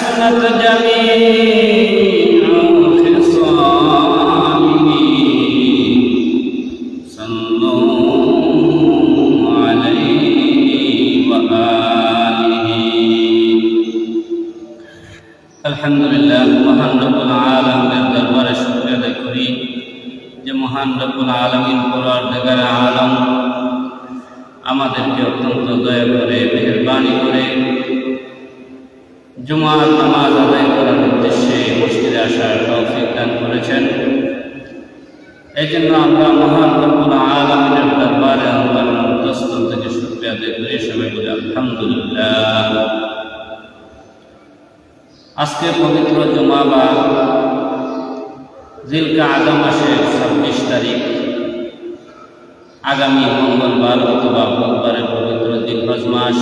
حسنت جميع خصامه صلوا عليه وآله আলহামদুলিল্লাহ। মহান রব্বুল আলামিনের দরবারে শুকরিয়া আদায় করি যে মহান রব্বুল আলামিন পরওয়ারদিগার আলম আমাদেরকে অত্যন্ত দয়া করে মেহেরবানি করে জুমার নামাজ আদায় করার উদ্দেশ্যে মসজিদে আসার তৌফিক দান করেছেন। এই জন্য আমরা মহান রব্বুল আলামিনের দরবারে আল্লাহর দস্তর থেকে শুকরিয়া আদায় করি, সবাই বলি আলহামদুলিল্লাহ। আজকে পবিত্র জুমা বা জিলকাআদা মাসের 26 তারিখ, আগামী মঙ্গলবার অথবা বুধবারে পবিত্র জিলহজ মাস।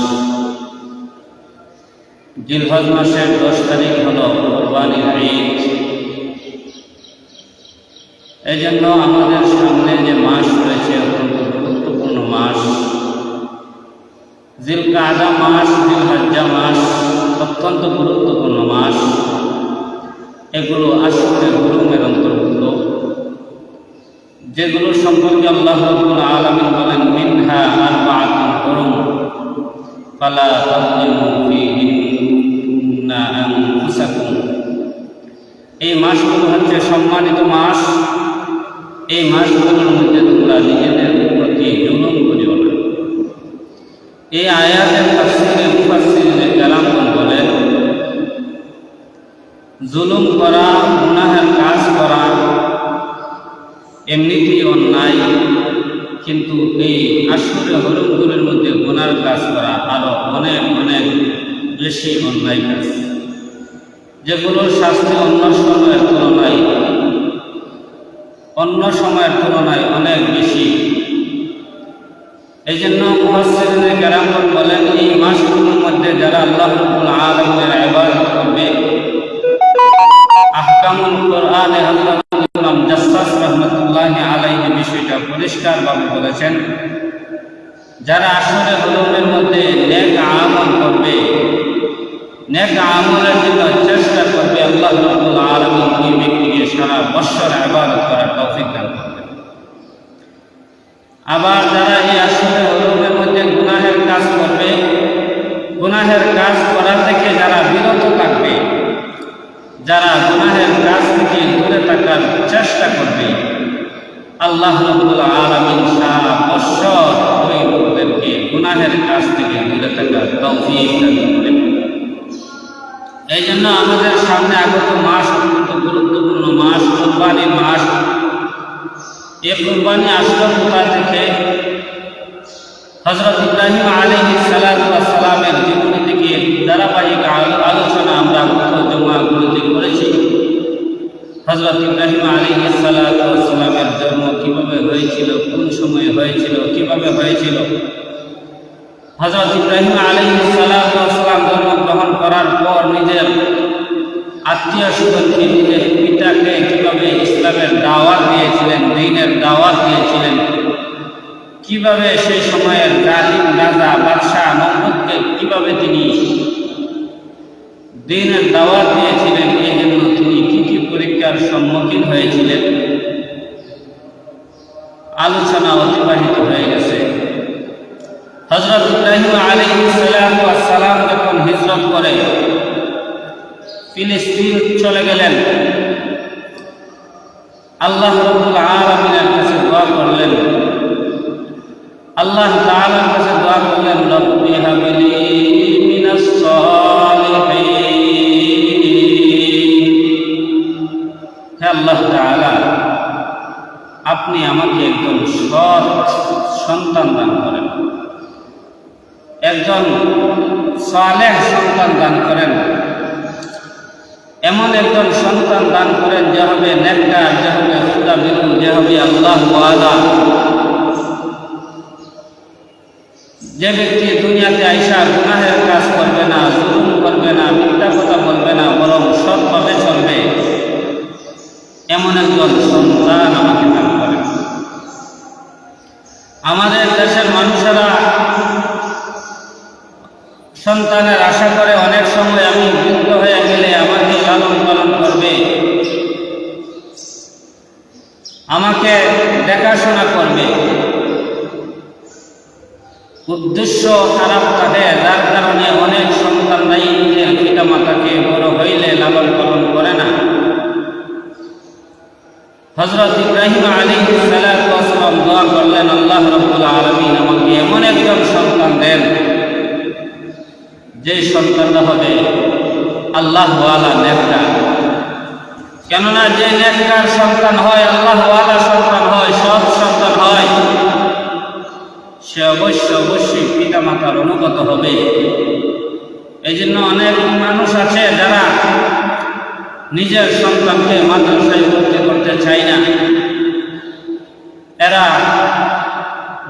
জিলহজ মাসের 10 তারিখ হলো কুরবানির ঈদ। এই জন্য আমাদের সামনে যে মাস রয়েছে অত্যন্ত গুরুত্বপূর্ণ মাস। জিলকাআদা মাস, জিলহজ্জা মাস অত্যন্ত গুরুত্বপূর্ণ মাস। এগুলো আশুরে হুরুমের অন্তর্ভুক্ত, যেগুলো সম্পর্কে আল্লাহ রাব্বুল আলামিন বলেন মিনহা আরবাআতুন হুরুম ফালা তাযলিমু ফীহিন্না আনফুসাকুম। এই মাসগুলো হচ্ছে সম্মানিত মাস। এই মাসগুলোর মধ্যে তোমরা নিজেদের প্রতি জুলুম করিও না। এই আয়াতের তাফসীরে মুফাসসিরিনে কেরামগণ বলেন, জুলুম করা, গুনাহের কাজ করা এমনিতেই অন্যায়, কিন্তু এই আশুরে হুরুমগুলোর মধ্যে গুনার কাজ করা আরো অনেক অনেক বেশি অন্যায় কাজ, যেগুলোর শাস্তি অন্য সময়ের তুলনায় অনেক বেশি। এই জন্য মুফাসসিরিনে কেরামগণ বলেন, এই মাসগুলোর মধ্যে যারা আল্লাহ রাব্বুল আলামিনের ইবাদত করবে, আহকামুল কোরআনে হযরত ইমাম জাসসাস রাহমাতুল্লাহি আলাইহি বিষয়টা পরিষ্কারভাবে বলেছেন, যারা আসলে হুরুমের মধ্যে নেক আমল করবে, নেক আমলের জন্য চেষ্টা করবে, আল্লাহ রাব্বুল আলামিন ওই ব্যক্তিকে সারা বছর ইবাদত করার তৌফিক দান করবেন। আবার যারা এই আসলে হুরুমের মধ্যে গুনাহের কাজ করবে, গুনাহের কাজ করা থেকে যারা বিরত থাকবে, যারা গুনাহের কাজ থেকে দূরে থাকার চেষ্টা করবে, আল্লাহ রাব্বুল আলামিন সারা বছর ওই লোকদেরকে গুনাহের কাজ থেকে দূরে থাকার তৌফিক দান করবেন। এই জন্য আমাদের সামনে আগত মাস অত্যন্ত গুরুত্বপূর্ণ মাস, কুরবানির মাস। এই কুরবানি আসলো কোথা থেকে? হযরত ইব্রাহিম আলাইহিস সালাতু ওয়াস সালামের জীবনী থেকে ধারাবাহিক আলোচনা আমরা গত জুমাগুলোতে করেছি। হযরত ইব্রাহিম আলাইহিস সালাতু ওয়াস সালামের জন্ম কিভাবে হয়েছিল, কোন সময়ে হয়েছিল, কিভাবে হয়েছিল। হযরত ইব্রাহিম আলাইহিস সালাতু ওয়াস সালাম জন্মগ্রহণ করার পর নিজের আত্মীয় স্বজনকে, নিজের পিতাকে কিভাবে ইসলামের দাওয়াত দিয়েছিলেন, দ্বীনের দাওয়াত দিয়েছিলেন, কিভাবে সেই সময়ের জালিম রাজা বাদশাহ নমরুদকে কিভাবে তিনি দ্বীনের দাওয়াত দিয়েছিলেন, এই জন্য তিনি কি কি পরীক্ষার সম্মুখীন হয়েছিলেন, আলোচনা অতিবাহিত হয়ে গেছে। হযরত ইব্রাহিম আলাইহিস সালাতু ওয়াস সালাম যখন হিজরত করে ফিলিস্তিন চলে গেলেন, আল্লাহ রাব্বুল আলামিনের কাছে দোয়া করলেন, আল্লাহ তাআলার কাছে দোয়া করলেন, রব্বি হাবলি মিনাস সালিহিন। হে আল্লাহ তাআলা, আপনি আমাকে একজন সৎ সন্তান দান করেন, একজন সালেহ সন্তান দান করেন, এমন একজন সন্তান দান করেন যে হবে নেককার, যে হবে খুদা বিরু, যে হবে আল্লাহ ওয়ালা, যে ব্যক্তি দুনিয়াতে আইসা গুনাহের কাজ করবে না, জুলুম করবে না, মিথ্যা কথা বলবে না, বরং সৎভাবে চলবে, এমন একজন সন্তান আমাকে দান করেন। আমাদের দেশের মানুষেরা সন্তানের আশা করে অনেক সময় আমি বৃদ্ধ হয়ে গেলে দেখাশোনা করবে, উদ্দেশ্য খারাপ থাকে, যার কারণে অনেক সন্তানরাই নিজের পিতা মাতাকে বড় হইলে লালন পালন করে না। হযরত ইব্রাহিম আলাইহিস সালাতু ওয়াস সালাম দোয়া করলেন, আল্লাহ রাব্বুল আলামিন আমাকে এমন একজন সন্তান দেন যে সন্তানটা হবে আল্লাহওয়ালা নেককার। কেননা যে নেককার সন্তান হয়, আল্লাহওয়ালা সন্তান হয়, সৎ সন্তান হয়, সে অবশ্যই পিতা মাতার অনুগত হবে। এই জন্য অনেক মানুষ আছে যারা নিজের সন্তানকে মাদ্রাসায় ভর্তি করতে চায় না। এরা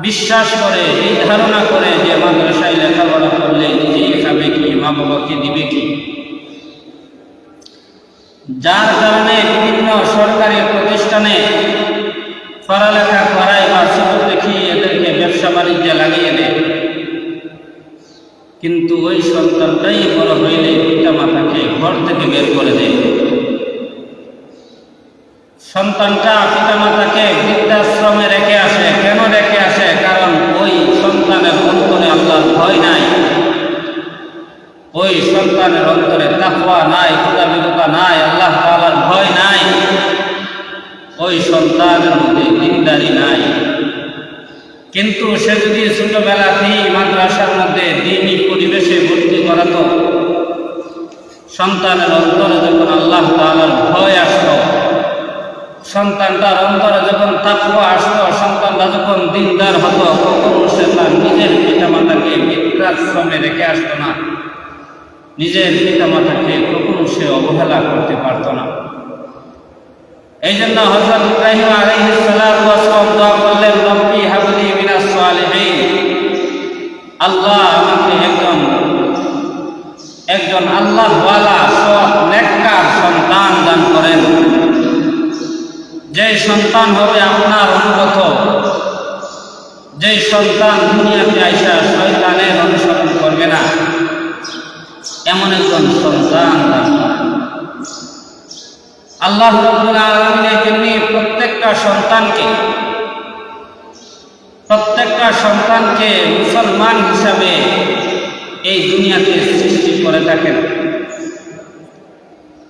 বিশ্বাস করে, এই ধারণা করে যে মাদ্রাসায় লেখাপড়া করলে নিজেই খাবে কি, মা বাবাকে দিবে কি, যার কারণে বিভিন্ন সরকারি প্রতিষ্ঠানে পড়ালেখা করায় বা সুযোগ দেখিয়ে এদেরকে ব্যবসা বাণিজ্যে লাগিয়ে দেয়। কিন্তু ওই সন্তানটাই বড় হইলে পিতা মাতাকে ঘর থেকে বের করে দেয়। সন্তানটা পিতা মাতাকে বৃদ্ধাশ্রমে রেখে আসে। কেন রেখে আসে? কারণ ওই সন্তানের অন্তরে আল্লাহর ভয় নাই, ওই সন্তানের অন্তরে তাকওয়া নাই, খোদাবিরতা নাই, আল্লাহ তাআলার ভয় নাই, ওই সন্তানের মধ্যে দিনদারি নাই। কিন্তু সে যদি ছোটবেলাতেই মাদ্রাসার মধ্যে দ্বীনি পরিবেশে ভর্তি করাতো, সন্তানের অন্তরে যখন আল্লাহ তাআলার ভয় আসতো, সন্তানটার অন্তরে যখন তাকওয়া আসতো, সন্তানটা যখন দিনদার হতো, তখন সে তার নিজের পিতা মাতাকে বৃদ্ধাশ্রমে রেখে আসতো না, নিজের পিতা মাতাকে কখনো সে অবহেলা করতে পারত না। এই জন্য হযরত ইব্রাহিম আলাইহিস সালাতু ওয়াস সালাম দোয়া করলেন, রব্বি হাবলি মিনাস সালিহিন, আল্লাহ আমাকে একজন আল্লাহওয়ালা সৎ নেককার সন্তান দান করেন, যে সন্তান হবে আপনার অনুগত, যে সন্তান দুনিয়াতে আইসা শয়তানের অনুসরণ করবে না, এমন একজন সন্তান দান করেন। আল্লাহ রাব্বুল আলামিনের জন্য প্রত্যেকটা সন্তানকে মুসলমান হিসাবে এই দুনিয়াতে সৃষ্টি করে থাকেন।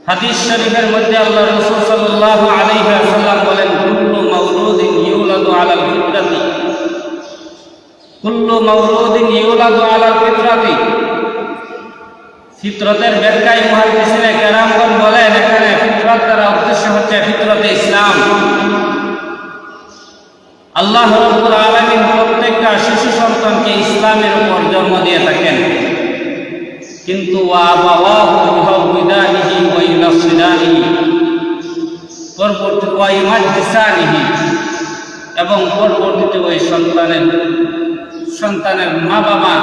হাদিস শরীফের মধ্যে আল্লাহ রাসূল সাল্লাল্লাহু আলাইহি ওয়াসাল্লাম বলেন, কুল্লু মাওলুদিন ইউলাদু আলাল ফিতরাতি, কুল্লু মাওলুদিন ইউলাদু আলাল ফিতরাতি। ফিতরতের ব্যাখ্যায় মুহাদ্দিসিনে কেরামগণ বলেন, এখানে ফিতরত দ্বারা উদ্দেশ্য হচ্ছে ফিতরতে ইসলাম। আল্লাহ রাব্বুল আলামিন প্রত্যেকটা শিশু সন্তানকে ইসলামের উপর জন্ম দিয়ে থাকেন। কিন্তু ওয়াবাওয়াহু ইউহাউদানিহি ওয়া ইউনাসসিরানিহি, পরবর্তীতে ওয়া ইউমাজ্জিসানিহি, এবং পরবর্তীতে ওই সন্তানের মা বাবা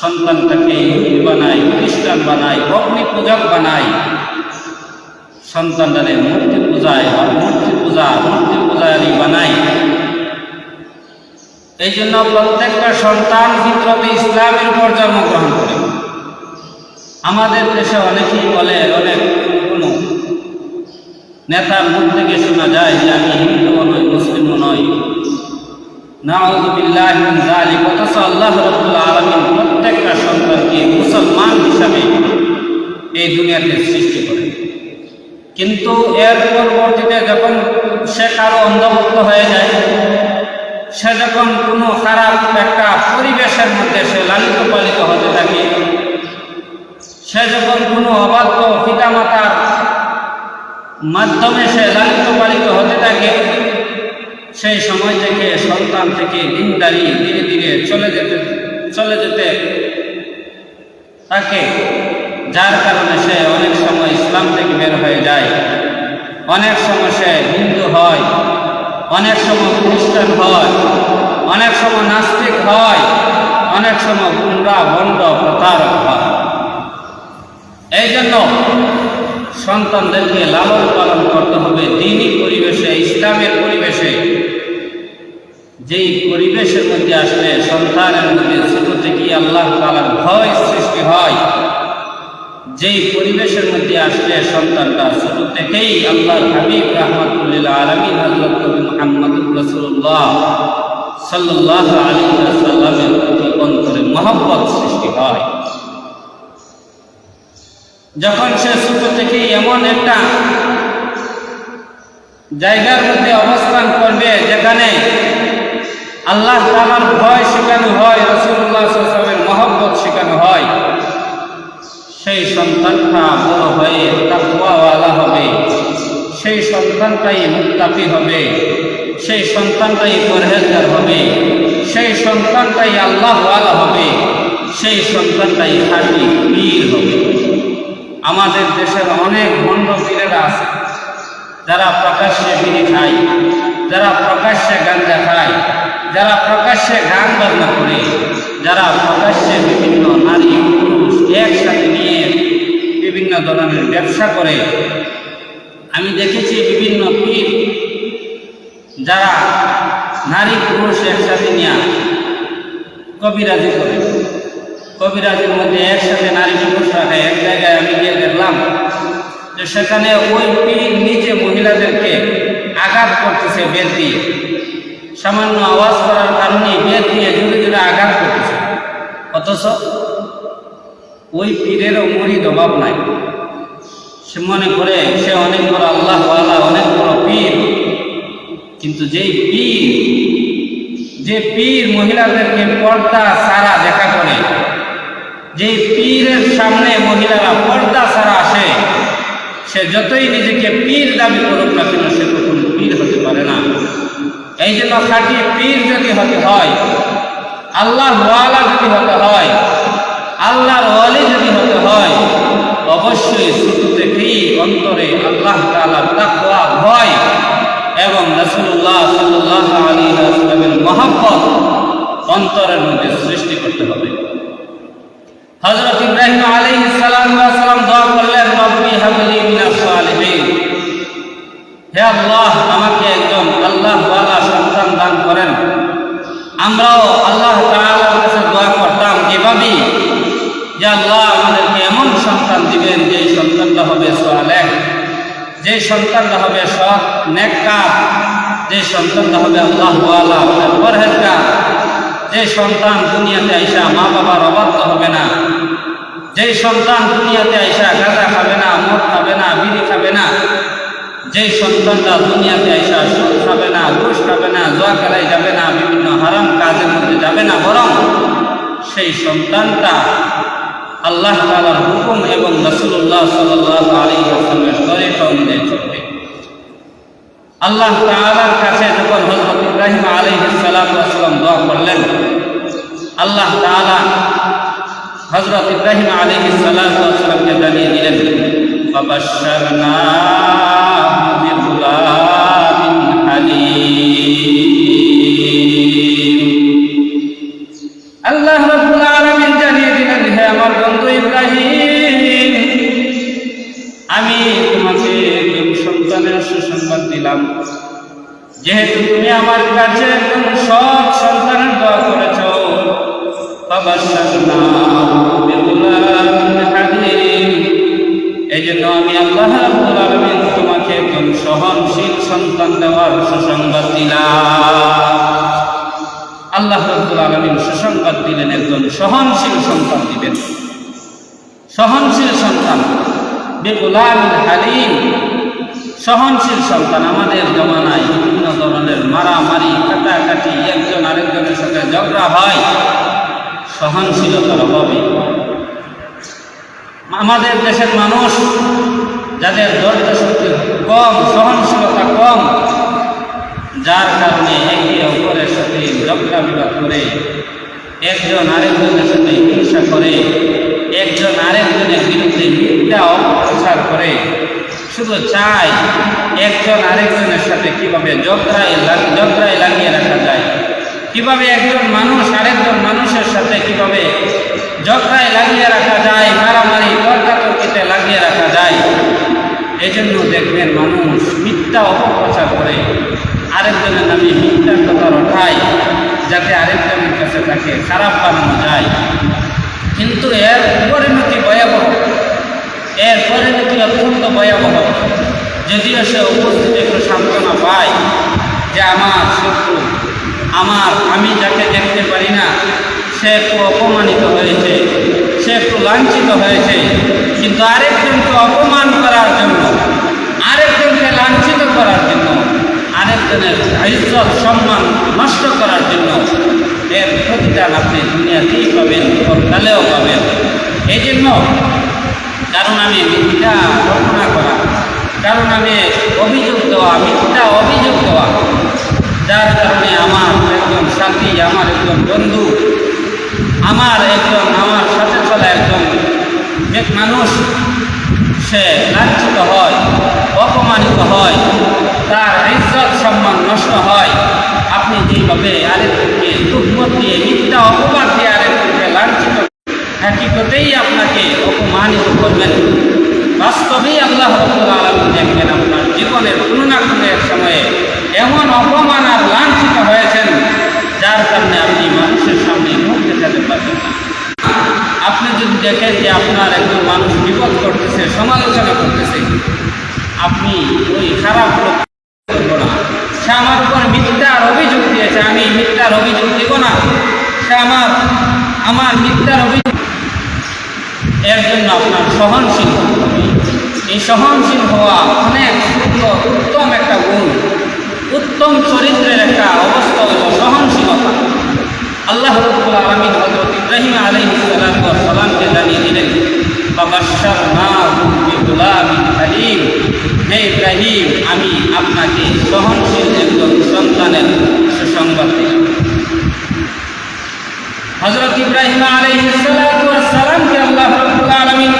সন্তানটাকে ইহুদি বানায়, খ্রিস্টান বানায়, অগ্নি পূজক বানায়, সন্তানটাকে মূর্তি পূজারি বানায়। এই জন্য প্রত্যেকটা সন্তান ফিতরতে ইসলামের উপর জন্মগ্রহণ করে। আমাদের দেশে অনেকেই বলে, অনেক কোনো নেতার মুখ থেকে শোনা যায় যে আমি হিন্দুও নই, মুসলিমও নই, নাউযু বিল্লাহি মিন যালিক। অথচ আল্লাহ রাব্বুল আলামিন প্রত্যেকটা সন্তানকে মুসলমান হিসাবে এই দুনিয়াতে সৃষ্টি করেন। কিন্তু এর পরবর্তীতে যখন সে কারো অন্ধভুক্ত হয়ে যায়, সে যখন কোনো খারাপ একটা পরিবেশের মধ্যে সে লালিত পালিত হতে থাকে, সে যখন কোনো অবাধ্য পিতামাতার মাধ্যমে সে লালিত পালিত হতে থাকে, সেই সময় থেকে সন্তান থেকে দিনদারি ধীরে ধীরে চলে যেতে থাকে, যার কারণে সে অনেক সময় ইসলাম থেকে বের হয়ে যায়, অনেক সময় সে হিন্দু হয়, অনেক সময় খ্রিস্টান হয়, অনেক সময় নাস্তিক হয়, অনেক সময় গুমরা ভণ্ড প্রতারক হয়। এই জন্য সন্তানদেরকে লালন পালন করতে হবে দ্বীনি পরিবেশে, ইসলামের পরিবেশে। যেই পরিবেশের মধ্যে আসলে সন্তানের মধ্যে ছোট থেকে আল্লাহ তাআলার ভয় সৃষ্টি হয়, যেই পরিবেশের মধ্যে আসলে সন্তানটা ছোট থেকেই আল্লাহর হাবিব রাহমাতুল লিল আলামিন হযরত নবী মুহাম্মদ রাসূলুল্লাহ সাল্লাল্লাহু আলাইহি ওয়াসাল্লামের প্রতি অন্তরে মহব্বত সৃষ্টি হয়। যখন সে ছোট থেকে এমন একটা জায়গার মধ্যে অবস্থান করবে যেখানে আল্লাহ তাআলার ভয় শেখানো হয়, রাসূলুল্লাহ সাল্লাল্লাহু আলাইহি ওয়াসাল্লামের মহব্বত শেখানো হয়, সেই সন্তানটা বড় হয়ে তাকওয়াওয়ালা হবে, সেই সন্তানটাই মুত্তাকি হবে, সেই সন্তানটাই পরহেজগার হবে, সেই সন্তানটাই আল্লাহওয়ালা হবে, সেই সন্তানটাই খাঁটি পীর হবে। আমাদের দেশের অনেক ভণ্ড পীরেরা আছে যারা প্রকাশ্যে বিড়ি খায়, যারা প্রকাশ্যে গাঁজা খায়, যারা প্রকাশ্যে গান বাজনা করে, যারা প্রকাশ্যে বিভিন্ন নারী পুরুষ একসাথে নিয়ে বিভিন্ন ধরনের ব্যবসা করে। আমি দেখেছি বিভিন্ন পীর যারা নারী পুরুষ একসাথে নিয়ে কবিরাজি করে, কবিরাজির মধ্যে একসাথে নারী পুরুষ রাখে। এক জায়গায় আমি গিয়ে দেখলাম যে সেখানে ওই পীর নিজে মহিলাদেরকে আঘাত করতেছে বেত দিয়ে, সামান্য আওয়াজ করার কারণে বেত দিয়ে জোরে জোরে আঘাত করতেছে, অথচ ওই পীরেরও মুরিদ অভাব নাই। সে মনে করে সে অনেক বড় আল্লাহওয়ালা, অনেক বড় পীর, কিন্তু যে পীর মহিলাদেরকে পর্দা ছাড়া দেখা করে, যে পীরের সামনে মহিলারা পর্দা ছাড়া আসে, সে যতই নিজেকে পীর দাবি করুক না কেন সে কখনো পীর হতে পারে না। এই জন্য খাঁটি পীর যদি হতে হয়, আল্লাহওয়ালা যদি হতে হয়, আল্লাহর ওয়ালি যদি হতে হয়, অবশ্যই শুরু থেকেই অন্তরে আল্লাহ তাআলার তাকওয়া, ভয় এবং রাসূলুল্লাহ সাল্লাল্লাহু আলাইহি ওয়াসাল্লামের মহব্বত অন্তরের মধ্যে সৃষ্টি করতে হবে। হযরত ইব্রাহিম আলাইহিস সালাম দোয়া করলেন, রব্বি হাবলি মিনাস সালিহিন, হে আল্লাহ আমাকে একজন আল্লাহওয়ালা সন্তান দান করেন। আমরাও আল্লাহ তাআলার কাছে দোয়া করতাম এভাবেই যে আল্লাহ আমাদেরকে এমন সন্তান দিবেন যে সন্তানটা হবে সালেহ, যে সন্তানটা হবে সৎ নেককার, যে সন্তানটা হবে আল্লাহওয়ালা পরহেজগার, যে সন্তান দুনিয়াতে আইসা মা বাবার অবাধ্য হবে না, যে সন্তান দুনিয়াতে আইসা গাঁজা খাবে না, মদ খাবে না, বিড়ি খাবে না, যে সন্তানটা দুনিয়াতে আইসা সুদ খাবে না, ঘুষ খাবে না, জুয়া খেলায় যাবে না, বিভিন্ন হারাম কাজের মধ্যে যাবে না, বরং সেই সন্তানটা আল্লাহ তাআলার হুকুম এবং রাসূলুল্লাহ সাল্লাল্লাহু আলাইহি ওয়াসাল্লামের তরিকা অনুযায়ী চলবে। আল্লাহ তাআলার কাছে যখন হযরত ইব্রাহিম আলাইহিস সালাম দোয়া করলেন, আল্লাহ তাআলা হযরত ইব্রাহিম আলাইহিস সালামকে জানিয়ে দিলেন, ফাবাশশারনাহু বিগুলামিন হালিম। আল্লাহ রাব্বুল আলামিন জানিয়ে দিলেন, হে আমার বন্ধু ইব্রাহিম, আমি তোমাকে সন্তানের সুসংবাদ দিলাম। যেহেতু তুমি আমার কাছে একজন সৎ সন্তানের দোয়া করেছ, ফাবাশশারনাহু বিগুলামিন হালিম, এই জন্য আমি আল্লাহ রাব্বুল আলামিন তোমাকে একজন সহনশীল সন্তান দেওয়ার সুসংবাদ দিলাম। আল্লাহ রাব্বুল আলামিন সুসংবাদ দিলেন একজন সহনশীল সন্তান দিবেন, সহনশীল সন্তান, বিগুলামিন হালিম, সহনশীল সন্তান। আমাদের জমানায় বিভিন্ন ধরনের মারামারি, কাটাকাটি, একজন আরেকজনের সাথে ঝগড়া হয় সহনশীলতার অভাবে। আমাদের দেশের মানুষ যাদের ধৈর্য শক্তি কম, সহনশীলতা কম, যার কারণে একে অপরের সাথে ঝগড়া বিবাদ করে, একজন আরেকজনের সাথে হিংসা করে, একজন আরেকজনের বিরুদ্ধে মিথ্যা অপপ্রচার করে, শুধু চায় একজন আরেকজনের সাথে কিভাবে ঝগড়ায় লাগিয়ে রাখা যায়, কিভাবে একজন মানুষ আরেকজন মানুষের সাথে কিভাবে ঝগড়ায় লাগিয়ে রাখা যায়, মারামারি তর্কাতর্কিতে লাগিয়ে রাখা যায়। এই জন্য দেখবেন মানুষ মিথ্যা অপপ্রচার করে, আরেকজনের নামে মিথ্যার কথা রটায়, যাতে আরেকজনের কাছে তাকে খারাপ বানানো যায়। কিন্তু এর পরিণতি ভয়াবহ, এর পরিণতি অত্যন্ত ভয়াবহ। যদিও সে উপস্থিত একটু সান্ত্বনা পায় যে আমার শত্রু, আমি যাকে দেখতে পারি না, সে একটু অপমানিত হয়েছে, সে একটু লাঞ্ছিত হয়েছে, কিন্তু আরেকজনকে অপমান করার জন্য, আরেকজনকে লাঞ্ছিত করার জন্য, আরেকজনের ইজ্জত সম্মান নষ্ট করার জন্য এর প্রতিদান আপনি দুনিয়াতেই পাবেন, পরকালেও পাবেন। এই জন্য কারণ আমি মিথ্যা ঘটনা করা, কারণ আমি অভিযোগ দেওয়া, মিথ্যা অভিযোগ দেওয়া, যার কারণে আমার একজন সাথী, আমার একজন বন্ধু, আমার সাথে চলা একজন এক মানুষ সে লাঞ্ছিত হয়, অপমানিত হয়, তার ইজ্জত সম্মান নষ্ট হয়। আপনি যেভাবে আরেকজনকে তুহমত দিয়ে, মিথ্যা অপবাদ দিয়ে আরেকজনকে লাঞ্ছিত, হাকিকতেই আপনাকে অপমানিত করবেন। বাস্তবেই আল্লাহ রাব্বুল আলামিন দেখবেন আপনার জীবনের কোনো না কোনো এক সময়ে এমন অপমান আর লাঞ্ছিত হয়েছেন, যার কারণে আপনি মানুষের সামনে মুখ দেখাতে পারবেন না। আপনি যদি দেখেন যে আপনার একজন মানুষ বিপদ করতেছে, সমালোচনা করতেছে, আপনি ওই খারাপ লোক করবো না। সে আমার উপর মিথ্যার অভিযোগ দিয়েছে, আমি মিথ্যার অভিযোগ দেব না। সে আমার মিথ্যার অভিযোগ, এর জন্য আপনার সহনশীল হতে হবে। এই সহনশীল হওয়া অনেক সুন্দর, উত্তম একটা গুণ, উত্তম চরিত্রের একটা অবস্থা হল সহনশীলতা। আল্লাহ রাব্বুল আলামিন হযরত ইব্রাহিম আলাইহিস সালামকে জানিয়ে দিলেন, ফাবাশশারনাহু বিগুলামিন হালিম, হে ইব্রাহিম, আমি আপনাকে সহনশীল একজন সন্তানের সুসংবাদ দিলাম। হযরত ইব্রাহিম আলাইহিস সালামকে আল্লাহ রাব্বুল আলামিন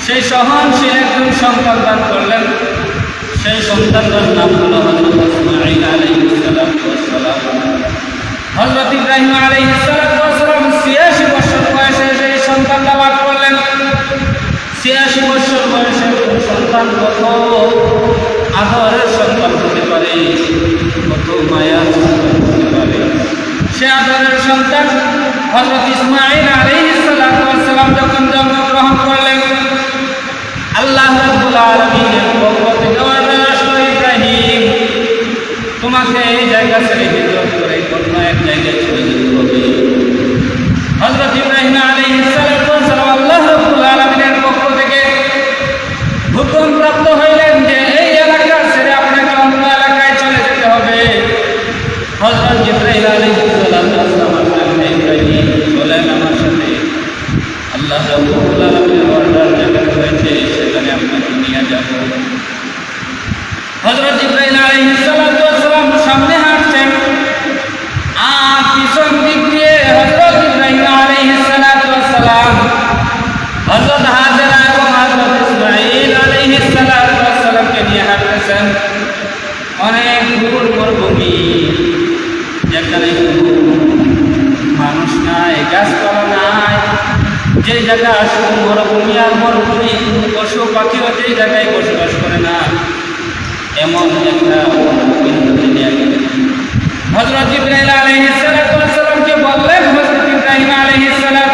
সেই সহনশীল একজন সন্তান দান করলেন। সেই সন্তানটার নাম হলো হযরত ইসমাঈল আলাইহিস সালাম। হযরত ইব্রাহিম আলাইহিস সালাম ৮৬ বছর বয়সে সেই সন্তানটা লাভ করলেন। ৮৬ বছর বয়সে সন্তান কত আদরের সন্তান হতে পারে, কত মায়ার সন্তান হতে পারে। সে আদরের সন্তান হযরত ইসমাঈল আলাইহিস সালাম যখন জন্মগ্রহণ করলেন, আল্লাহ রাব্বুল আলামিনের পক্ষ থেকে অর্ডার আসলো, ইব্রাহিম, তোমাকে এই জায়গা ছেড়ে হিজরত করে অন্য এক জায়গায় চলে যেতে হবে। হযরত ইব্রাহিম আলাইহিস সালাম আল্লাহ রাব্বুল আলামিনের পক্ষ থেকে হুকুম প্রাপ্ত হইলেন যে এই এলাকা ছেড়ে আপনাকে অন্য এলাকায় চলে যেতে হবে। হযরত জিবরাইল আলাইহিস সালাম ইব্রাহিম, চলেন আমার সাথে, আল্লাহ রাব্বুল আলামিনের অর্ডার যেখানে হয়েছে সেখানে আপনাকে নিয়ে যাব। হযরত জিবরাইল আলাইহিস সালাম সামনে হাঁটছেন, আর পিছন দিক দিয়ে হযরত ইব্রাহিম আলাইহিস সালাম হযরত হাজেরা এবং হযরত ইসমাঈল আলাইহিস সালামকে নিয়ে হাঁটতেছেন। অনেক দূর মরুভূমি, যেখানে মানুষ নাই, গাছপালা নাই, যে জায়গা শুধু মরুভূমি আর মরুভূমি, পশু পাখিও যে জায়গায় বসবাস করে না, এমন একটা হযরত জিবরাইল আলাইহিস সালামকে বললেন, হযরত ইব্রাহিম আলাইহিস সালাম,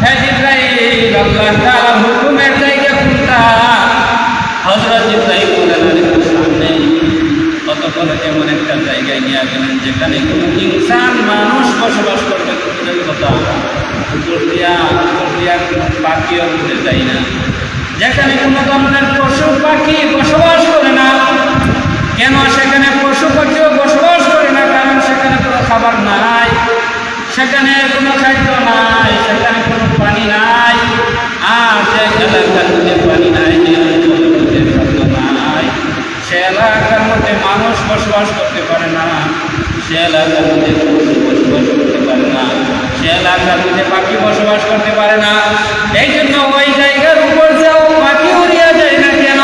হে জিবরাইল, আল্লাহ তাআলার হুকুমের জায়গা কোনটা? হযরত জিবরাইল বললেন, সামনে কত বড় এমন একটা জায়গায় নিয়ে গেলেন যেখানে কোনো ইনসান মানুষ বসবাস করবে, দূরের কথা, উত্তর দিয়া পাখিও উঠে যায় না, যেখানে কোনো ধরনের পশু পাখি বসবাস করে না। কেন সেখানে পশু পাখিও বসবাস করে না? কারণ সেখানে কোনো খাবার নাই, সেখানে কোনো খাদ্য নাই, সেখানে কোনো পানি নাই। আর যে এলাকার মধ্যে পানি নাই, যে অঞ্চলের মধ্যে খাদ্য নাই, সে এলাকার মধ্যে মানুষ বসবাস করতে পারে না, সে এলাকার মধ্যে পশু বসবাস করতে পারে না, সে এলাকার মধ্যে পাখি বসবাস করতে পারে না। এই জন্য ওই জায়গার উপর যেও পাখি উড়িয়া যায় না কেন?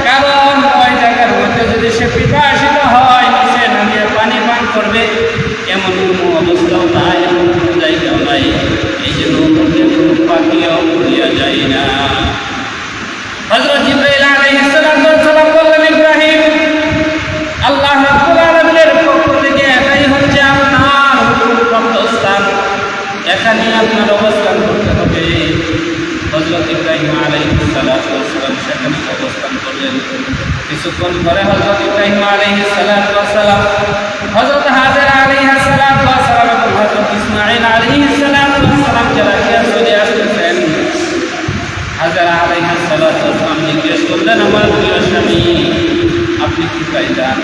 কারণ ওই জায়গার মধ্যে যদি সে পিপাসিত হয়, সে নামিয়ে পানি পান করবে, এমন কোনো অবস্থাও নাই, এমন কোনো জায়গাও নাই। এই জন্য মধ্যে কোনো পাখিও উড়িয়া যায় না। হযরত জিবরাইল আলাইহিস সালাম বললেন, ইব্রাহিম, আল্লাহ রাব্বুল আলামিনের পক্ষ থেকে এটাই হচ্ছে আপনার হুকুমপ্রাপ্ত স্থান, এখানে আপনার অবস্থান করতে হবে। হযরত ইব্রাহিম আলাইহিস সালাতু ওয়াস সালাম সেখানে অবস্থান করলেন। কিছুক্ষণ পরে হযরত ইব্রাহিম আলাইহিস সালাতু ওয়াস সালাম, হযরত হাজেরা আলাইহিস সালাতু ওয়াস সালাম এবং হযরত ইসমাঈল আলাইহিস সালাতু ওয়াস সালামকে রাখিয়া চলে আসতেছেন। হাজেরা আলাইহিস সালাতু ওয়াস সালাম জিজ্ঞেস করলেন, আমার প্রিয় স্বামী, আপনি কোথায় যান?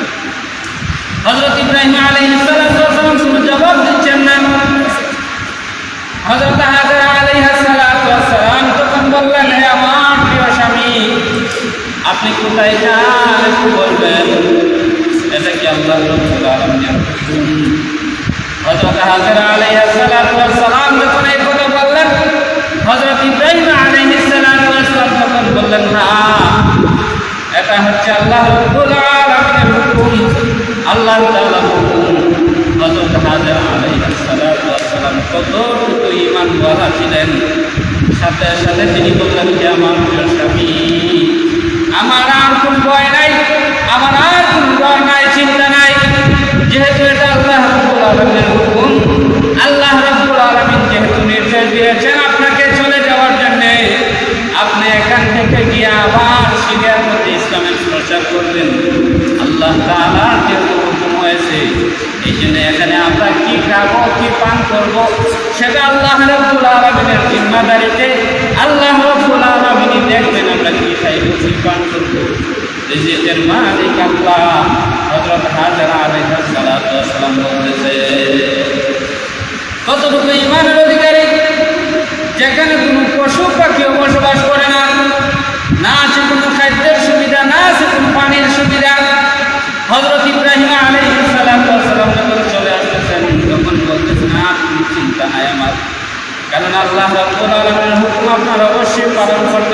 হযরত ইব্রাহিম আলাইহিস সালাতু ওয়াস সালাম কোনো জবাব দিচ্ছেন না। হযরত হাজেরা আলাইহিস সালাতু ওয়াস সালাম তখন বললেন, হে আমার প্রিয় স্বামী, আপনি কোথায় যান একটু বলবেন। এটা কি আল্লাহ রাব্বুল আলামিনের হুকুম? হযরত হাজেরা আলাইহিস সালাতু ওয়াস সালাম যখন এই কথা বললেন, হযরত ইব্রাহিম আলাইহিস সালাতু ওয়াস সালাম তখন বললেন, না, এটা হচ্ছে আল্লাহ রাব্বুল আলামিনের হুকুম, আল্লাহ তাআলার হুকুম। হযরত হাজেরা আলাইহিস সালাতু ওয়াস সালাম কতটুকু ঈমান ওয়ালা ছিলেন, সাথে সাথে তিনি বললেন, যে আমার প্রিয় স্বামী, আমার আর কোনো ভয় নাই, আমার আর কোনো ভয় নাই, চিন্তা নাই, যেহেতু এটা আল্লাহ রাব্বুল আলামিনের হুকুম, আল্লাহ রাব্বুল আলামিন যেহেতু নির্দেশ দিয়েছেন আপনাকে চলে যাওয়ার জন্য, আপনি এখান থেকে গিয়ে আবার সিরিয়ার মধ্যে ইসলামের প্রচার করবেন। আল্লাহ তাআলার যেহেতু হুকুম হয়েছে, এই জন্য এখানে আমরা কি খাবো কি পান করব সেটা আল্লাহ রাব্বুল আলামিনের জিম্মাদারিতে আল্লাহ রাব্বুল আলামিন দেখবেন আমরা কি খাইব কি পান করব। রিজিকের মালিক আল্লাহ। হযরত হাজেরা আলাইহিস সালাতু ওয়াস সালাম বলতেছে, কতটুকু ঈমানের অধিকারী, যেখানে কোনো পশু পাখিও বসবাস করে না, না আছে কোনো খাদ্যের সুবিধা, না আছে কোনো পানির সুবিধা। হযরত ইব্রাহিম আলাইহিস সালাতু ওয়াস সালাম যখন চলে আসতেছেন, তখন বলতেছেন, কোনো চিন্তা নাই আমার, কারণ আল্লাহ রাব্বুল আলামিনের হুকুম আপনার অবশ্যই পালন করতে